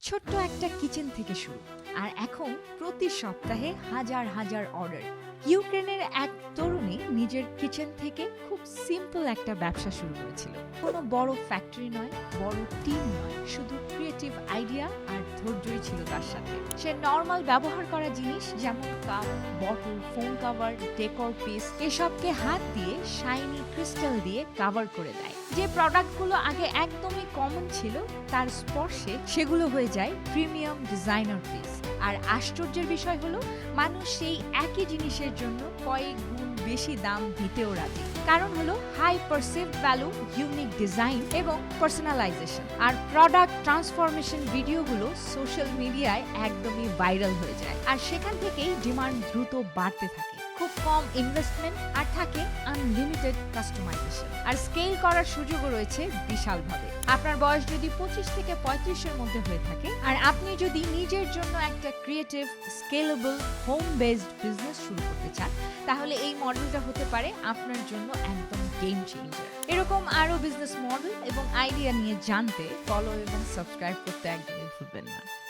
ছোট্ট একটা কিচেন থেকে শুরু, আর এখন প্রতি সপ্তাহে হাজার হাজার অর্ডার। ইউক্রেনের এক তরুণী নিজের কিচেন থেকে খুব সিম্পল একটা ব্যবসা শুরু করেছিল। কোনো বড় ফ্যাক্টরি নয়, বড় টিম নয়, শুধু ক্রিয়েটিভ আইডিয়া আর ধৈর্যই ছিল তার সাথে। সে নর্মাল ব্যবহার করা জিনিস যেমন cup, bottle, phone cover, decor piece এসবকে হাত দিয়ে শাইনি ক্রিস্টাল দিয়ে কভার করে দেয়। যে প্রোডাক্টগুলো আগে একদমই কমন ছিল, তার স্পর্শে সেগুলো হয়ে যায় প্রিমিয়াম ডিজাইনার পিস। আর আশ্চর্যের বিষয় হলো, মানুষ সেই একই জিনিসের জন্য কয়েক গুণ বেশি দাম দিতেও রাজি। কারণ হলো high perceived value, unique design এবং পার্সোনালাইজেশন। আর প্রোডাক্ট ট্রান্সফরমেশন ভিডিওগুলো সোশ্যাল মিডিয়ায় একদমই ভাইরাল হয়ে যায়, আর সেখান থেকেই ডিমান্ড দ্রুত বাড়তে থাকে। খুব কম ইনভেস্টমেন্ট আর থাকে আনলিমিটেড কাস্টমাইজেশন, আর স্কেল করার সুযোগও রয়েছে বিশালভাবে। আপনার বয়স যদি 25 থেকে 35-এর মধ্যে হয়ে থাকে, আর আপনি যদি নিজের জন্য একটা creative, scalable, home based business শুরু করতে চান, তাহলে এই মডেলটা হতে পারে আপনার জন্য একদম গেম চেঞ্জার। এরকম আরো বিজনেস মডেল এবং আইডিয়া নিয়ে জানতে ফলো এবং সাবস্ক্রাইব করতে একদমই ভুলবেন না।